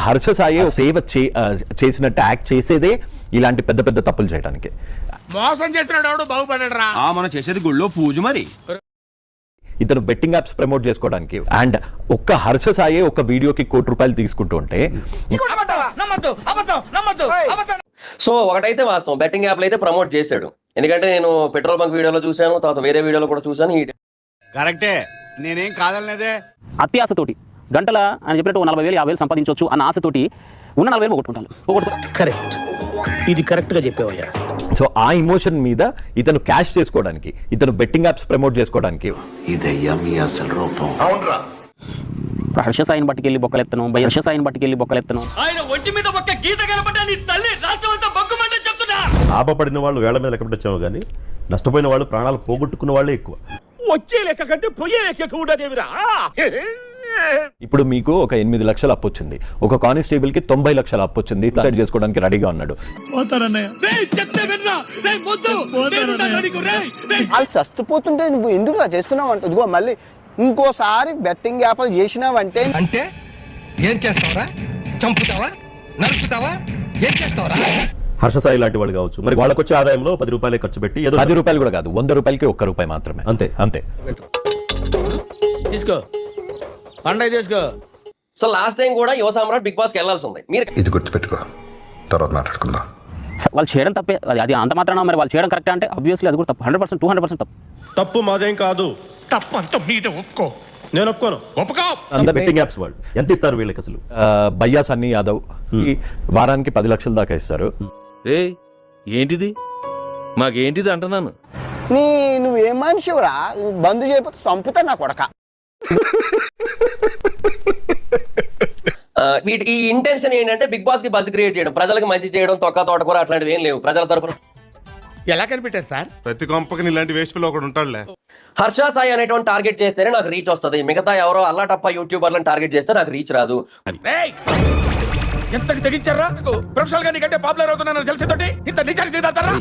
హర్ష సాయి సేవ చేసినట్టు యాక్ట్ చేసేదే ఇలాంటి పెద్ద పెద్ద తప్పులు చేయడానికి. మోసం చేస్తున్నాడు బాగుపడరా. మనం చేసేది గుళ్ళో పూజ మరి. ఇతను బెట్టింగ్ యాప్స్ ప్రమోట్ చేసుకోవడానికి అండ్ ఒక్క హర్ష సాయి ఒక వీడియోకి ₹1 కోటి తీసుకుంటూ ఉంటే సో ఒకటైతే వాస్తవం, బెట్టింగ్ యాప్లు అయితే ప్రమోట్ చేశాడు. ఎందుకంటే నేను పెట్రోల్ బంక్ వీడియోలో చూశాను, తర్వాత వేరే వీడియోలో కూడా చూశాను. కరెక్టే, నేనేం కాదనలేదే. అత్యాశతోటి గంటల అని చెప్పినట్టు 40,000 50,000 సంపాదించవచ్చు అన్న ఆశతోటి ఉన్న 40,000 పోగొట్టుకుంటాను. కరెక్ట్, ఇది కరెక్ట్ గా చెప్పేవయ్యా. సో ఆ ఇమోషన్ మీద ఇతను క్యాష్ చేసుకోవడానికి, ఇతను బెట్టింగ్ యాప్స్ ప్రమోట్ చేసుకోవడానికి హర్ష సాయిని పట్టుకెళ్ళి బొక్కలెత్తను, హర్ష సాయిని పట్టుకెళ్ళి బొక్కలెత్తను. ఆయన ఒంటి మీద ఒక్క గీత కనపడ్డా నీ తల్లి రాష్ట్రం అంతా బొక్కుమంటే చెప్తున్నా. లాభపడిన వాళ్ళు వేళ్ల మీద లెక్క పెట్టొచ్చాము కానీ నష్టపోయిన వాళ్ళు ప్రాణాలు పోగొట్టుకున్న వాళ్ళే ఎక్కువ. వచ్చే లెక్క కంటే పోయే లెక్క ఉండదేమిరా. ఇప్పుడు మీకు ఒక 8 లక్షలు అప్పు వచ్చింది, ఒక కానిస్టేబుల్ కి 90 లక్షల అప్పు వచ్చింది, సైడ్ చేసుకోవడానికి రెడీగా ఉన్నాడు. వాళ్ళు సస్తుపోతుంటే నువ్వు ఎందుకు చేస్తున్నావు అంటే ఇదిగో మళ్ళీ ఇంకోసారి బెట్టింగ్ యాప్లు చేసినావంటే అంటే ఏం చేస్తావరా? చంపుతావా? నరుకుతావా? ఏం చేస్తావరా? హర్ష సాయి లాంటి వాళ్ళు కావచ్చు, మరి వాళ్ళకి వచ్చే ఆదాయంలో ₹10 ఖర్చు పెట్టి ఏదో ₹10 కూడా కాదు, ₹100కి ₹1 మాత్రమే. అంతే అంతే. తీసుకో పండగ తీసుకో. సో లాస్ట్ టైం కూడా యువ సామ్రాట్ బిగ్ బాస్ కి వెళ్లాల్సి ఉంది. మీరు ఇది గుర్తుపెట్టుకో, తర్వాత మాట్లాడుకుందాం. వాళ్ళు చేయడం తప్పే, అది అంత మాత్రాన మరి వాళ్ళు చేయడం కరెక్ట్ అంటే ఆబ్వియస్లీ అది కూడా తప్పు. 100% 200% తప్పు. తప్పు మాదేం కాదు. తప్పంతా మీద ఒప్పుకో. నేను ఒప్పుకోను. ఒప్పుకో. బెట్టింగ్ యాప్స్ వాళ్ళు ఎంత ఇస్తారు వీళ్ళకి అసలు? భయ్యా సన్నీ యాదవ్ ఈ వారానికి 10 లక్షల దాకా ఇస్తారు. ఏంటిది మాకేంటిది అంటున్నాను. నువ్వేం మనిషివరా? బంధు చేయకపోతే చంపుతా నా కొడక. వీటికి ఇంటెన్షన్ ఏంటంటే బిగ్ బాస్ కి బజ్ క్రియేట్ చేయడం, ప్రజలకు మంచి చేయడం, తొక్క తోటకూర అట్లాంటివి ఏం లేవు ప్రజల తరపున. ఎలా కనిపెట్టారు సార్? ప్రతి కొంపకి ఇలాంటి వేస్ట్ ఫెలో ఒకడు ఉంటాడులే. హర్ష సాయి అనేటువంటి టార్గెట్ చేస్తేనే నాకు రీచ్ వస్తుంది. మిగతా ఎవరో అల్లాటప్ప యూట్యూబర్లను టార్గెట్ చేస్తే నాకు రీచ్ రాదు. ఎంతకు తెగించారా? ప్రొఫెషనల్ గా నీకంటే పాపులర్ అవుతున్నాను తెలిసేతోటి ఇంత నిజానికి దిగుతారా?